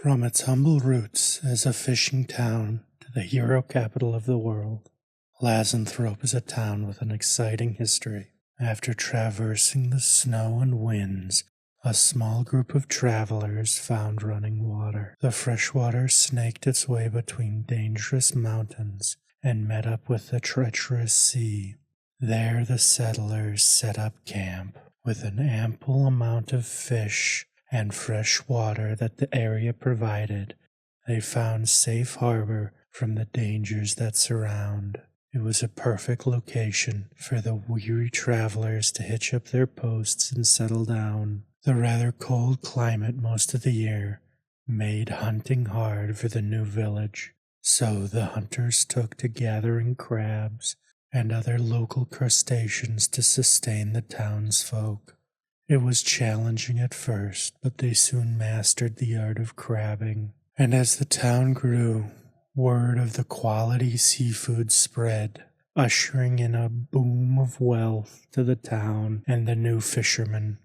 From its humble roots as a fishing town to the hero capital of the world, Lazenthrope is a town with an exciting history. After traversing the snow and winds, a small group of travelers found running water. The fresh water snaked its way between dangerous mountains and met up with the treacherous sea. There the settlers set up camp with an ample amount of fish and fresh water that the area provided. They found safe harbor from the dangers that surround. It was a perfect location for the weary travelers to hitch up their posts and settle down. The rather cold climate most of the year made hunting hard for the new village, so the hunters took to gathering crabs and other local crustaceans to sustain the townsfolk. It was challenging at first, but they soon mastered the art of crabbing. And as the town grew, word of the quality seafood spread, ushering in a boom of wealth to the town and the new fishermen.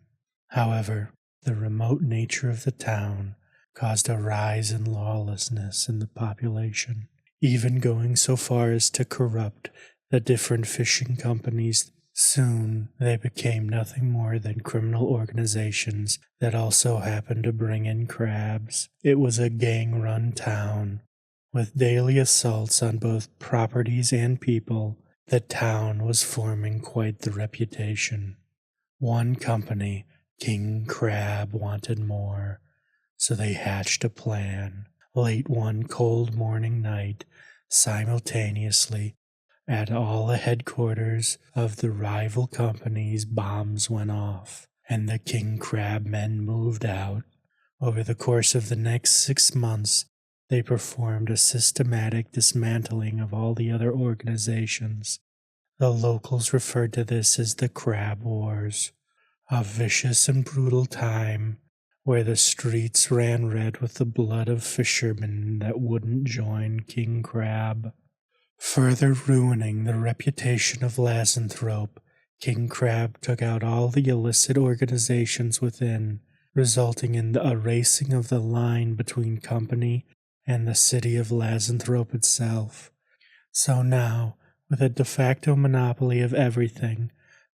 However, the remote nature of the town caused a rise in lawlessness in the population, even going so far as to corrupt the different fishing companies. Soon, they became nothing more than criminal organizations that also happened to bring in crabs. It was a gang-run town, with daily assaults on both properties and people. The town was forming quite the reputation. One company, King Crab, wanted more, so they hatched a plan. Late one cold morning night, simultaneously, at all the headquarters of the rival companies, bombs went off, and the King Crab men moved out. Over the course of the next 6 months, they performed a systematic dismantling of all the other organizations. The locals referred to this as the Crab Wars, a vicious and brutal time where the streets ran red with the blood of fishermen that wouldn't join King Crab. Further ruining the reputation of Lazenthrope, King Crab took out all the illicit organizations within, resulting in the erasing of the line between company and the city of Lazenthrope itself. So now, with a de facto monopoly of everything,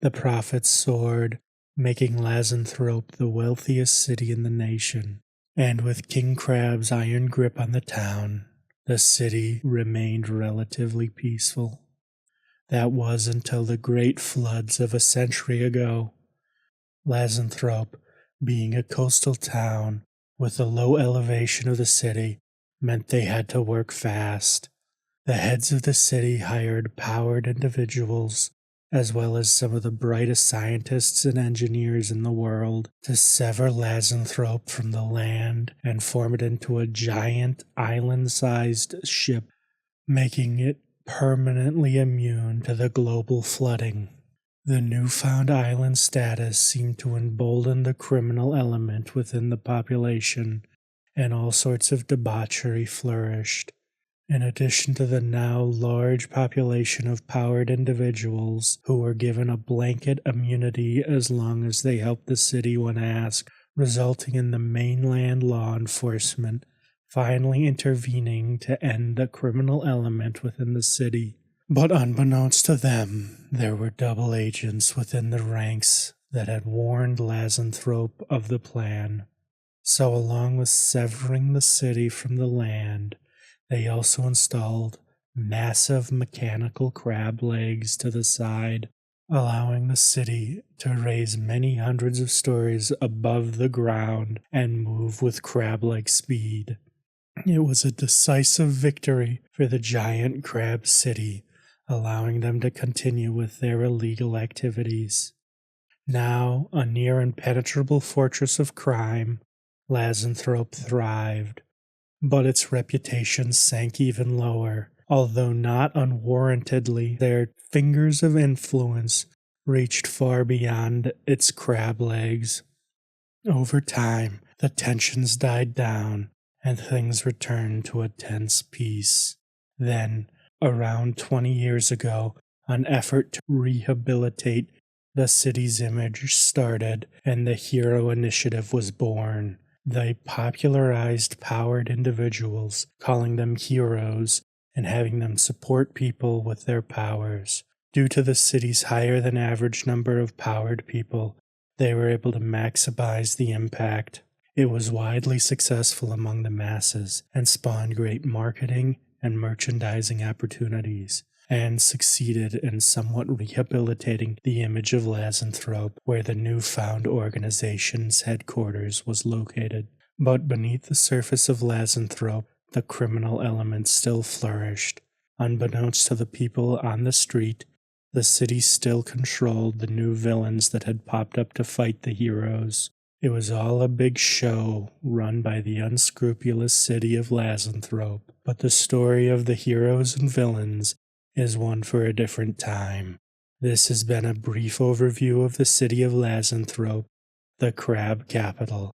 the profits soared, making Lazenthrope the wealthiest city in the nation. And with King Crab's iron grip on the town, the city remained relatively peaceful. That was until the great floods of a century ago. Lazenthrope, being a coastal town with the low elevation of the city, meant they had to work fast. The heads of the city hired powered individuals, as well as some of the brightest scientists and engineers in the world, to sever Lazenthrope from the land and form it into a giant island-sized ship, making it permanently immune to the global flooding. The newfound island status seemed to embolden the criminal element within the population, and all sorts of debauchery flourished. In addition to the now large population of powered individuals who were given a blanket immunity as long as they helped the city when asked, resulting in the mainland law enforcement finally intervening to end the criminal element within the city. But unbeknownst to them, there were double agents within the ranks that had warned Lazenthrope of the plan. So along with severing the city from the land, they also installed massive mechanical crab legs to the side, allowing the city to raise many hundreds of stories above the ground and move with crab-like speed. It was a decisive victory for the giant crab city, allowing them to continue with their illegal activities. Now, a near impenetrable fortress of crime, Lazenthrope thrived. But its reputation sank even lower. Although not unwarrantedly, their fingers of influence reached far beyond its crab legs. Over time, the tensions died down, and things returned to a tense peace. Then, around 20 years ago, an effort to rehabilitate the city's image started, and the Hero Initiative was born. They popularized powered individuals, calling them heroes, and having them support people with their powers. Due to the city's higher than average number of powered people, they were able to maximize the impact. It was widely successful among the masses and spawned great marketing and merchandising opportunities, and succeeded in somewhat rehabilitating the image of Lazenthrope, where the newfound organization's headquarters was located. But beneath the surface of Lazenthrope, the criminal element still flourished. Unbeknownst to the people on the street, the city still controlled the new villains that had popped up to fight the heroes. It was all a big show run by the unscrupulous city of Lazenthrope, but the story of the heroes and villains is one for a different time. This has been a brief overview of the city of Lazenthrope, the crab capital.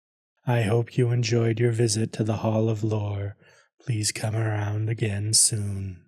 I hope you enjoyed your visit to the Hall of Lore. Please come around again soon.